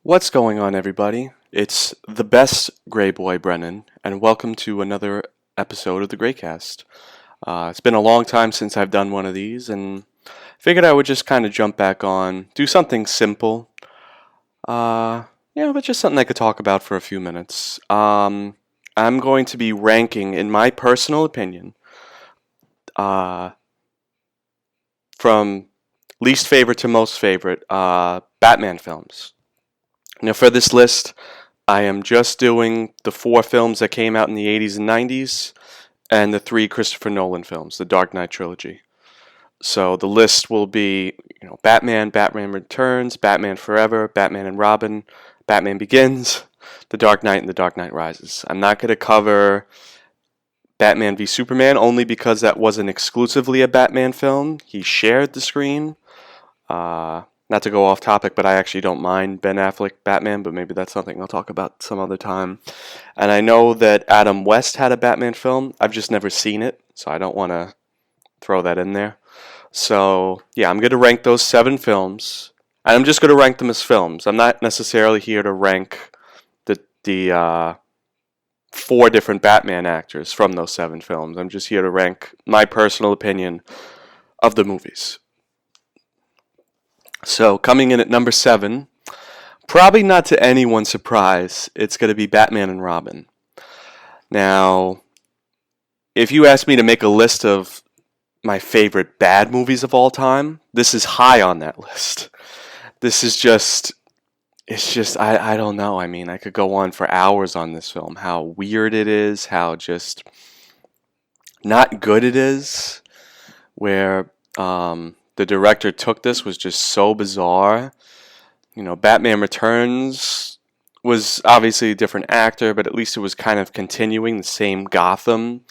What's going on, everybody? It's the best Grey Boy Brennan, and welcome to another episode of the Greycast. It's been a long time since I've done one of these, and figured I would just kind of jump back on, do something simple, but just something I could talk about for a few minutes. I'm going to be ranking, in my personal opinion, uh, from least favorite to most favorite, Batman films. Now, for this list, I am just doing the four films that came out in the 80s and 90s and the three Christopher Nolan films, the Dark Knight trilogy. So the list will be, Batman, Batman Returns, Batman Forever, Batman and Robin, Batman Begins, The Dark Knight, and The Dark Knight Rises. I'm not going to cover Batman v Superman only because that wasn't exclusively a Batman film. He shared the screen. Not to go off topic, but I actually don't mind Ben Affleck Batman, but maybe that's something I'll talk about some other time. And I know that Adam West had a Batman film. I've just never seen it, so I don't want to throw that in there. So, yeah, I'm going to rank those 7 films, and I'm just going to rank them as films. I'm not necessarily here to rank the 4 different Batman actors from those 7 films. I'm just here to rank my personal opinion of the movies. So, coming in at number 7, probably not to anyone's surprise, it's going to be Batman and Robin. Now, if you ask me to make a list of my favorite bad movies of all time, this is high on that list. This is just, I don't know. I mean, I could go on for hours on this film. How weird it is, how just not good it is, where, the director took this was just so bizarre. Batman Returns was obviously a different actor, but at least it was kind of continuing the same Gotham.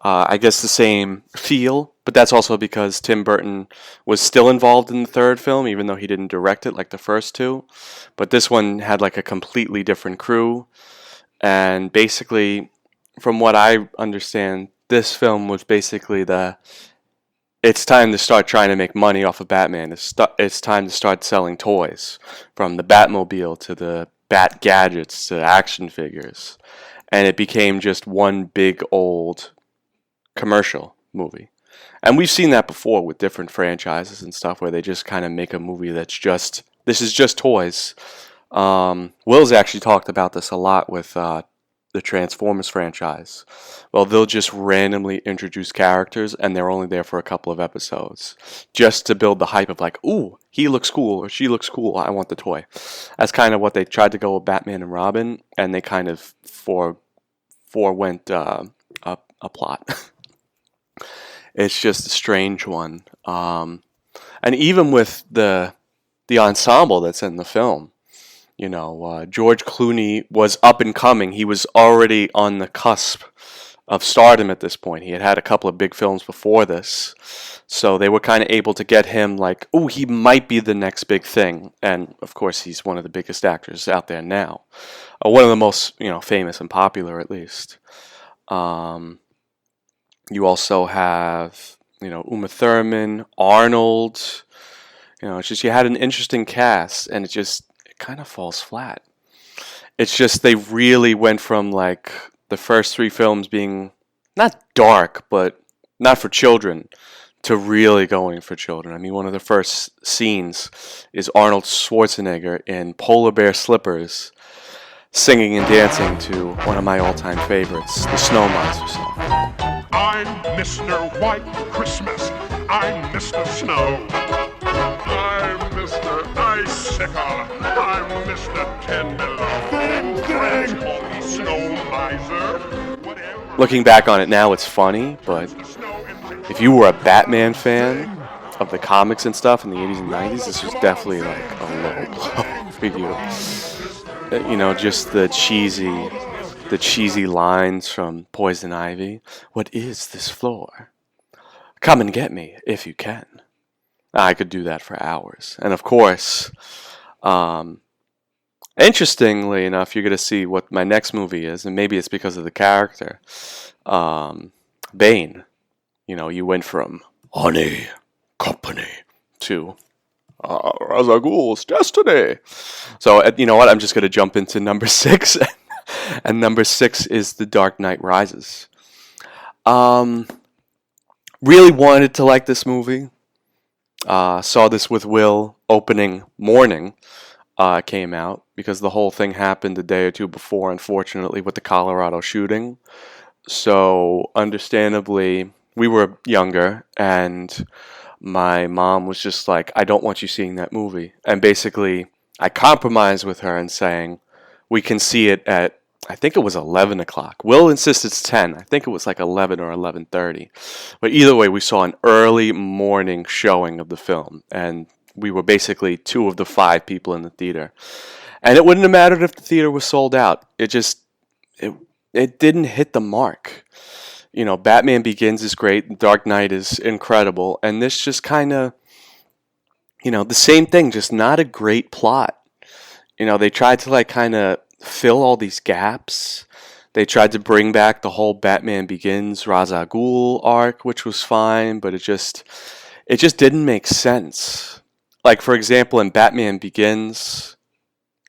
I guess the same feel, but that's also because Tim Burton was still involved in the third film, even though he didn't direct it like the first two. But this one had like a completely different crew. And basically, from what I understand, this film was basically it's time to start trying to make money off of Batman. It's time to start selling toys, from the Batmobile to the Bat gadgets to action figures. And it became just one big old commercial movie. And we've seen that before with different franchises and stuff where they just kind of make a movie this is just toys. Will's actually talked about this a lot with the Transformers franchise. Well, they'll just randomly introduce characters and they're only there for a couple of episodes just to build the hype of like, ooh, he looks cool or she looks cool, I want the toy. That's kind of what they tried to go with Batman and Robin, and they kind of forewent a plot. It's just a strange one. And even with the ensemble that's in the film, George Clooney was up and coming. He was already on the cusp of stardom at this point. He had had a couple of big films before this. So they were kind of able to get him like, oh, he might be the next big thing. And, of course, he's one of the biggest actors out there now. One of the most, famous and popular, at least. You also have, Uma Thurman, Arnold. It's just you had an interesting cast, and it kind of falls flat. It's just they really went from like the first 3 films being not dark, but not for children, to really going for children. I mean, one of the first scenes is Arnold Schwarzenegger in polar bear slippers singing and dancing to one of my all-time favorites, the Snow Miser song. I'm Mr. White Christmas. I'm Mr. Snow. I'm Mr. Icicle. I'm Mr. Tenderloin. Snow Miser. Whatever. Looking back on it now, it's funny, but if you were a Batman fan of the comics and stuff in the 80s and 90s, this was definitely like a low blow for you. Just the cheesy lines from Poison Ivy. What is this floor? Come and get me if you can. I could do that for hours. And of course, interestingly enough, you're going to see what my next movie is, and maybe it's because of the character. Bane. You went from honey, company to Ra's al Ghul's destiny. So you know what? I'm just gonna jump into number 6, and number 6 is The Dark Knight Rises. Um, really wanted to like this movie. Saw this with Will opening morning. Came out because the whole thing happened a day or two before, unfortunately, with the Colorado shooting. So, understandably, we were younger, and my mom was just like, I don't want you seeing that movie. And basically, I compromised with her and saying, we can see it at, I think it was 11 o'clock. Will insists it's 10. I think it was like 11 or 11:30. But either way, we saw an early morning showing of the film, and we were basically 2 of the 5 people in the theater. And it wouldn't have mattered if the theater was sold out. It it didn't hit the mark. You know, Batman Begins is great, Dark Knight is incredible, and this just kind of, the same thing, just not a great plot. They tried to like kind of fill all these gaps. They tried to bring back the whole Batman Begins Ra's al Ghul arc, which was fine, but it just didn't make sense. Like for example, in Batman Begins,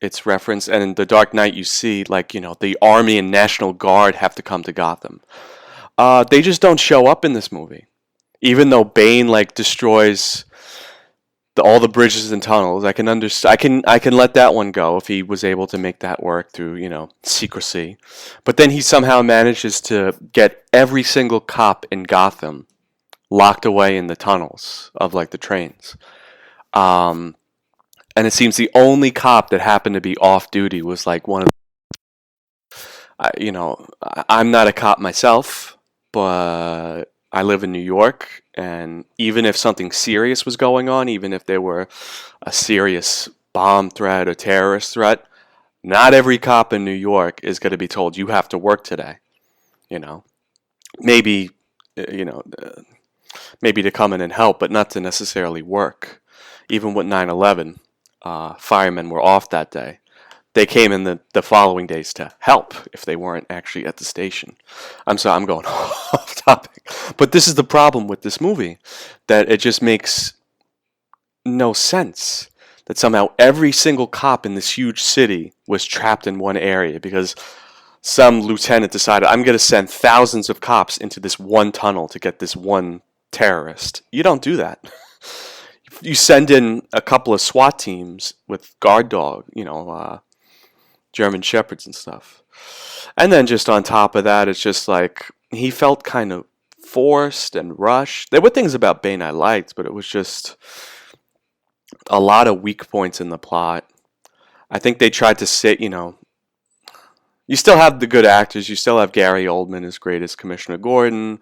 it's referenced, and in The Dark Knight, you see like the Army and National Guard have to come to Gotham. They just don't show up in this movie, even though Bane like destroys all the bridges and tunnels. I can let that one go if he was able to make that work through secrecy. But then he somehow manages to get every single cop in Gotham locked away in the tunnels of like the trains. And it seems the only cop that happened to be off duty was like one of I'm not a cop myself, but I live in New York, and even if something serious was going on, even if there were a serious bomb threat or terrorist threat, not every cop in New York is going to be told you have to work today. You know, maybe maybe to come in and help, but not to necessarily work. Even with 9/11, firemen were off that day. They came in the following days to help if they weren't actually at the station. I'm sorry, I'm going off topic. But this is the problem with this movie, that it just makes no sense that somehow every single cop in this huge city was trapped in one area because some lieutenant decided, I'm going to send thousands of cops into this one tunnel to get this one terrorist. You don't do that. You send in a couple of SWAT teams with guard dog, German Shepherds and stuff. And then just on top of that, it's just like he felt kind of forced and rushed. There were things about Bane I liked, but it was just a lot of weak points in the plot. I think they tried to sit, you still have the good actors. You still have Gary Oldman as great as Commissioner Gordon.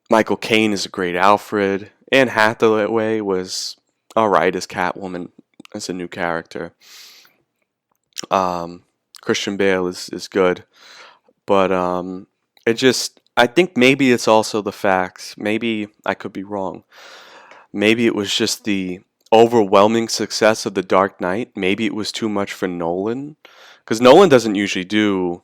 Michael Caine is a great Alfred. Anne Hathaway was alright as Catwoman, as a new character. Christian Bale is good, but I think maybe it's also the facts. Maybe I could be wrong. Maybe it was just the overwhelming success of The Dark Knight. Maybe it was too much for Nolan, because Nolan doesn't usually do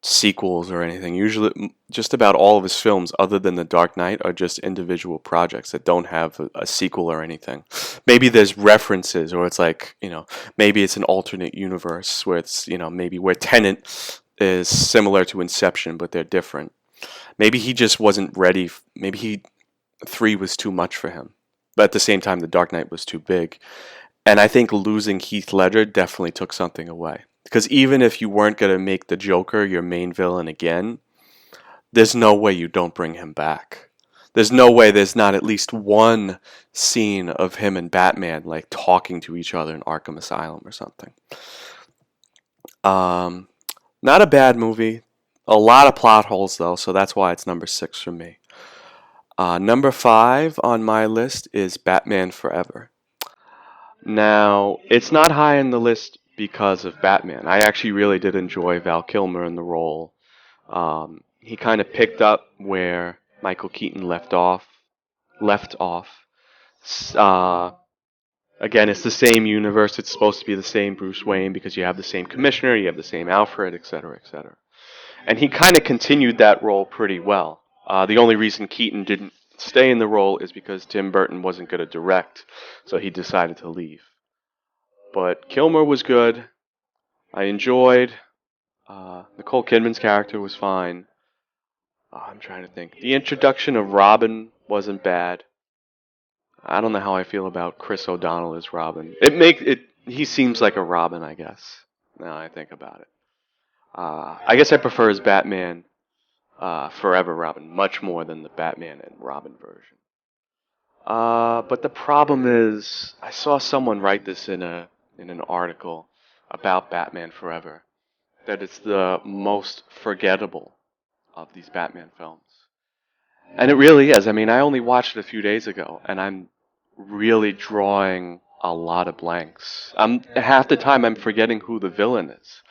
sequels or anything. Usually, just about all of his films, other than The Dark Knight, are just individual projects that don't have a sequel or anything. Maybe there's references, or it's like, maybe it's an alternate universe where it's, maybe where Tenet is similar to Inception, but they're different. Maybe he just wasn't ready. Maybe 3 was too much for him. But at the same time, The Dark Knight was too big. And I think losing Heath Ledger definitely took something away. Because even if you weren't going to make the Joker your main villain again, there's no way you don't bring him back. There's no way there's not at least one scene of him and Batman like talking to each other in Arkham Asylum or something. Not a bad movie. A lot of plot holes though, so that's why it's number 6 for me. Number 5 on my list is Batman Forever. Now, it's not high on the list because of Batman. I actually really did enjoy Val Kilmer in the role. He kind of picked up where Michael Keaton left off. Again, it's the same universe. It's supposed to be the same Bruce Wayne because you have the same commissioner, you have the same Alfred, etc., etc. And he kind of continued that role pretty well. The only reason Keaton didn't stay in the role is because Tim Burton wasn't going to direct, so he decided to leave. But Kilmer was good. I enjoyed. Nicole Kidman's character was fine. I'm trying to think. The introduction of Robin wasn't bad. I don't know how I feel about Chris O'Donnell as Robin. He seems like a Robin, I guess. Now I think about it. I guess I prefer his Batman Forever Robin much more than the Batman and Robin version. But the problem is, I saw someone write this in an article about Batman Forever, that it's the most forgettable of these Batman films. And it really is. I mean, I only watched it a few days ago, and I'm really drawing a lot of blanks. Half the time I'm forgetting who the villain is.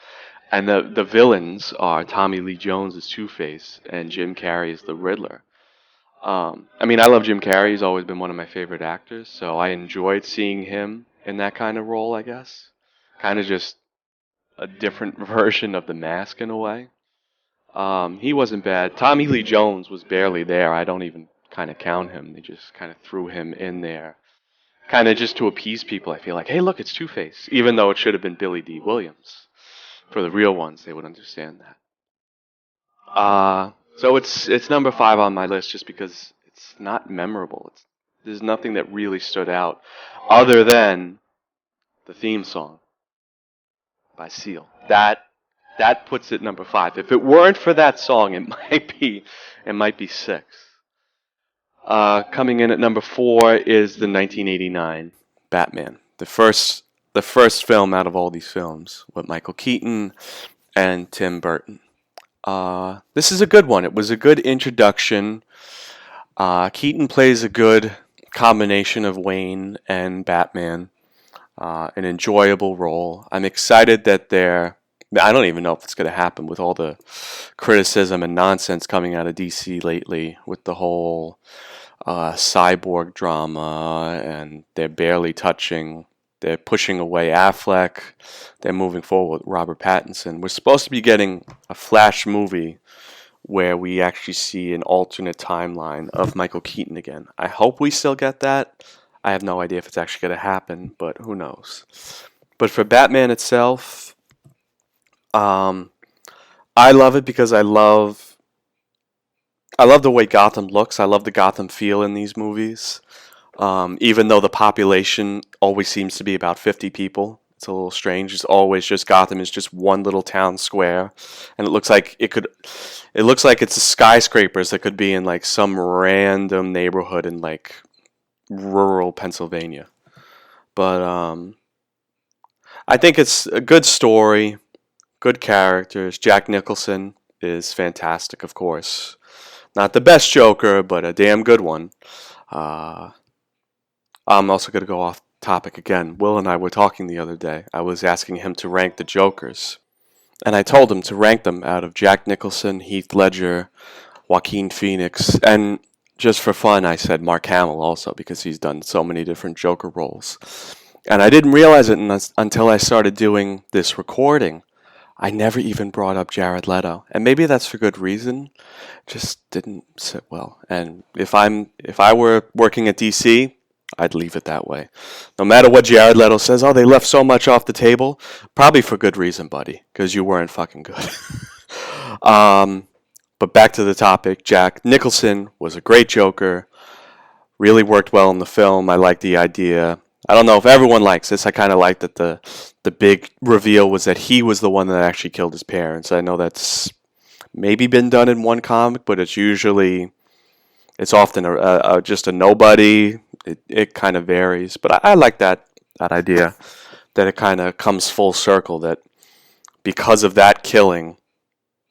And the villains are Tommy Lee Jones as Two-Face and Jim Carrey as the Riddler. I mean, I love Jim Carrey. He's always been one of my favorite actors, so I enjoyed seeing him in that kind of role, I guess. Kind of just a different version of the Mask in a way. He wasn't bad. Tommy Lee Jones was barely there. I don't even kind of count him. They just kind of threw him in there. Kind of just to appease people, I feel like, hey, look, it's Two-Face. Even though it should have been Billy D. Williams. For the real ones, they would understand that. So it's number 5 on my list just because it's not memorable. There's nothing that really stood out other than the theme song by Seal. That puts it number 5. If it weren't for that song, it might be 6. Coming in at number 4 is the 1989 Batman, the first film out of all these films with Michael Keaton and Tim Burton. This is a good one. It was a good introduction. Keaton plays a good combination of Wayne and Batman. An enjoyable role. I'm excited that I don't even know if it's going to happen with all the criticism and nonsense coming out of DC lately with the whole cyborg drama, and they're pushing away Affleck. They're moving forward with Robert Pattinson. We're supposed to be getting a Flash movie where we actually see an alternate timeline of Michael Keaton again. I hope we still get that. I have no idea if it's actually going to happen, but who knows. But for Batman itself, I love it because I love the way Gotham looks. I love the Gotham feel in these movies. Even though the population always seems to be about 50 people. It's a little strange. It's always just Gotham is just one little town square. And it looks like it's skyscrapers that could be in like some random neighborhood in like rural Pennsylvania. But I think it's a good story, good characters. Jack Nicholson is fantastic, of course. Not the best Joker, but a damn good one. I'm also going to go off topic again. Will and I were talking the other day. I was asking him to rank the Jokers. And I told him to rank them out of Jack Nicholson, Heath Ledger, Joaquin Phoenix, and just for fun, I said Mark Hamill also because he's done so many different Joker roles. And I didn't realize it until I started doing this recording. I never even brought up Jared Leto. And maybe that's for good reason. Just didn't sit well. And if I were working at DC, I'd leave it that way. No matter what Jared Leto says, they left so much off the table. Probably for good reason, buddy, because you weren't fucking good. But back to the topic, Jack Nicholson was a great Joker. Really worked well in the film. I like the idea. I don't know if everyone likes this. I kind of like that the big reveal was that he was the one that actually killed his parents. I know that's maybe been done in one comic, but it's often just a nobody. It kind of varies, but I like that idea, that it kind of comes full circle, that because of that killing,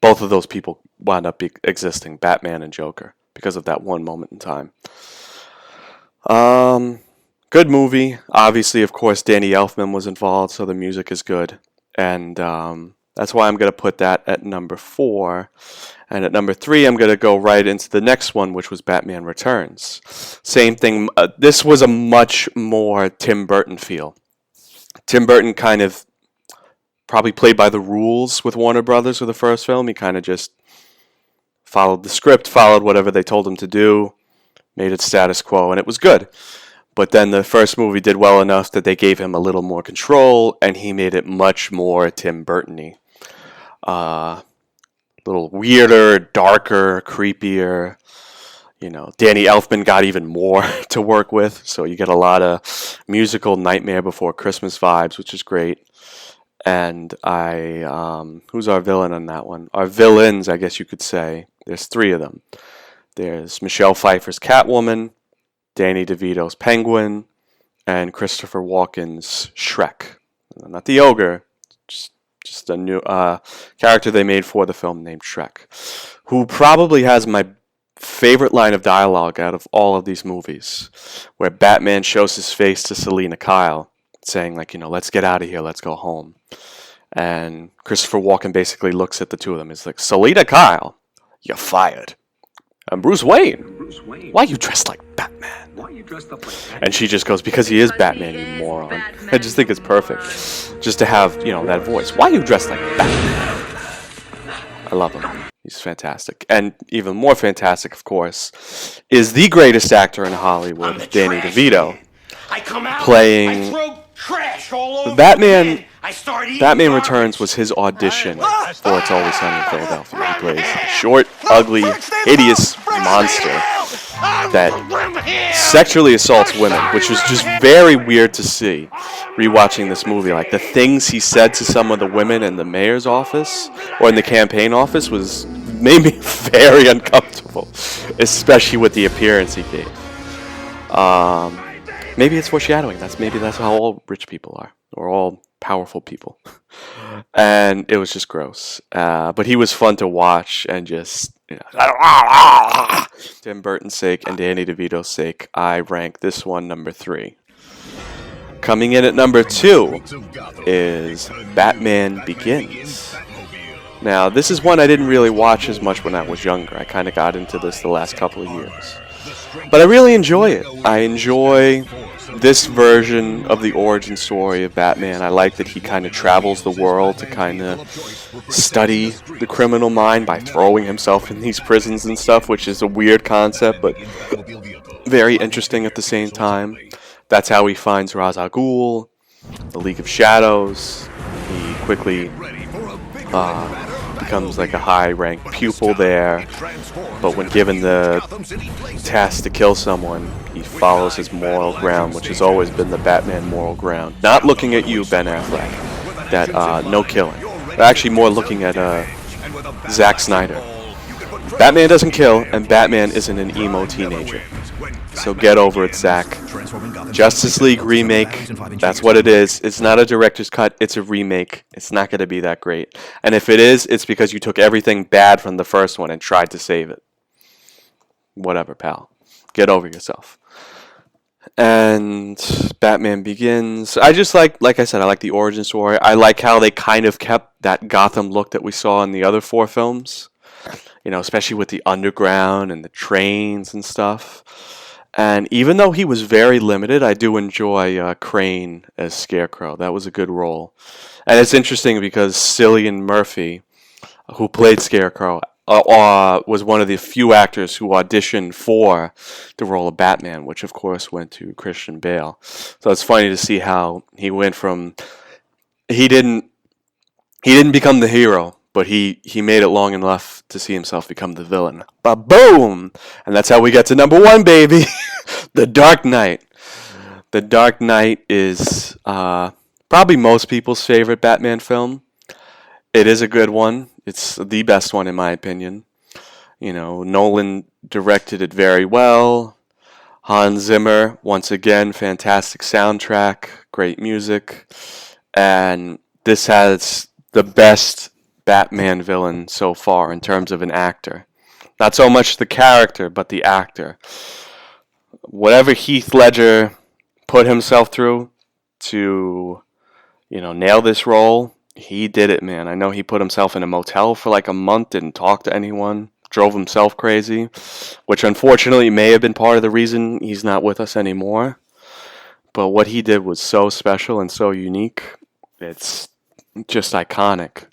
both of those people wound up existing, Batman and Joker, because of that one moment in time. Good movie. Obviously, of course, Danny Elfman was involved, so the music is good, and that's why I'm going to put that at number 4. And at number 3, I'm going to go right into the next one, which was Batman Returns. Same thing. This was a much more Tim Burton feel. Tim Burton kind of probably played by the rules with Warner Brothers with the first film. He kind of just followed the script, followed whatever they told him to do, made it status quo, and it was good. But then the first movie did well enough that they gave him a little more control, and he made it much more Tim Burton-y. A little weirder, darker, creepier. Danny Elfman got even more to work with, so you get a lot of musical Nightmare Before Christmas vibes, which is great. And who's our villain on that one? Our villains, I guess you could say. There's 3 of them. There's Michelle Pfeiffer's Catwoman, Danny DeVito's Penguin, and Christopher Walken's Shrek. Not the ogre, just a new character they made for the film named Shrek, who probably has my favorite line of dialogue out of all of these movies, where Batman shows his face to Selina Kyle, saying, like, let's get out of here, let's go home. And Christopher Walken basically looks at the two of them. He's like, Selina Kyle, you're fired. And Bruce Wayne, why are you dressed like Batman? And she just goes, because he is Batman, you moron. I just think it's perfect. Just to have, that voice. Why are you dressed like Batman? I love him. He's fantastic. And even more fantastic, of course, is the greatest actor in Hollywood, Danny DeVito, playing Batman. Batman Returns was his audition for It's Always Sunny in Philadelphia. He plays a short, ugly, hideous monster that sexually assaults women, which was just very weird to see rewatching this movie. Like, the things he said to some of the women in the mayor's office or in the campaign office made me very uncomfortable, especially with the appearance he gave. Maybe it's foreshadowing. Maybe that's how all rich people are, or all powerful people. And it was just gross. But he was fun to watch, and just Tim Burton's sake and Danny DeVito's sake, I rank this one number 3. Coming in at number 2 is Batman Begins. Now, this is one I didn't really watch as much when I was younger. I kind of got into this the last couple of years. But I really enjoy it. I enjoy this version of the origin story of Batman. I like that he kind of travels the world to kind of study the criminal mind by throwing himself in these prisons and stuff, which is a weird concept, but very interesting at the same time. That's how he finds Ra's al Ghul, the League of Shadows. He quickly becomes like a high-ranked pupil there, but when given the task to kill someone, he follows his moral ground, which has always been the Batman moral ground. Not looking at you, Ben Affleck, that no killing. But actually more looking at Zack Snyder. Batman doesn't kill, and Batman isn't an emo teenager. So get over it, Zack. Justice League remake, that's what it is. It's not a director's cut, it's a remake. It's not going to be that great. And if it is, it's because you took everything bad from the first one and tried to save it. Whatever, pal. Get over yourself. And Batman Begins. I just like I said, I like the origin story. I like how they kind of kept that Gotham look that we saw in the other 4 films. Especially with the underground and the trains and stuff. And even though he was very limited, I do enjoy Crane as Scarecrow. That was a good role. And it's interesting because Cillian Murphy, who played Scarecrow, was one of the few actors who auditioned for the role of Batman, which of course went to Christian Bale. So it's funny to see how he went from... He didn't become the hero, but he made it long enough to see himself become the villain. Ba-boom! And that's how we get to number 1, baby! The Dark Knight. The Dark Knight is probably most people's favorite Batman film. It is a good one. It's the best one in my opinion. Nolan directed it very well. Hans Zimmer, once again, fantastic soundtrack, great music. And this has the best Batman villain so far in terms of an actor. Not so much the character, but the actor. Whatever Heath Ledger put himself through to, nail this role, he did it, man. I know he put himself in a motel for like a month, didn't talk to anyone, drove himself crazy, which unfortunately may have been part of the reason he's not with us anymore. But what he did was so special and so unique. It's just iconic.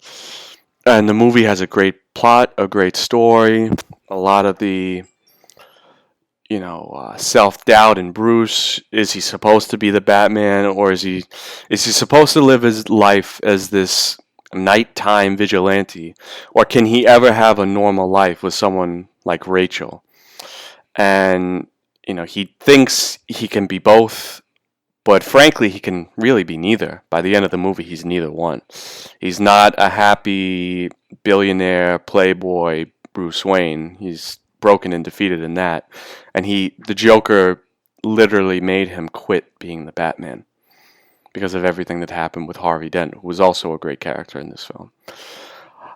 And the movie has a great plot, a great story. A lot of the, self-doubt in Bruce. Is he supposed to be the Batman, or is he supposed to live his life as this nighttime vigilante, or can he ever have a normal life with someone like Rachel? And he thinks he can be both, but frankly, he can really be neither. By the end of the movie, he's neither one. He's not a happy billionaire playboy Bruce Wayne. He's broken and defeated in that. And the Joker literally made him quit being the Batman because of everything that happened with Harvey Dent, who was also a great character in this film.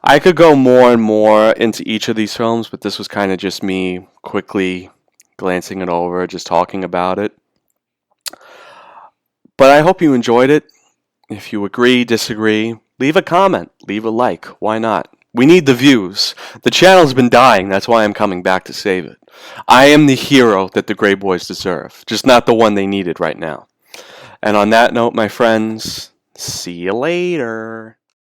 I could go more and more into each of these films, but this was kind of just me quickly glancing it over, just talking about it. But I hope you enjoyed it. If you agree, disagree, leave a comment, leave a like. Why not? We need the views. The channel's been dying. That's why I'm coming back to save it. I am the hero that the Grey Boys deserve, just not the one they needed right now. And on that note, my friends, see you later.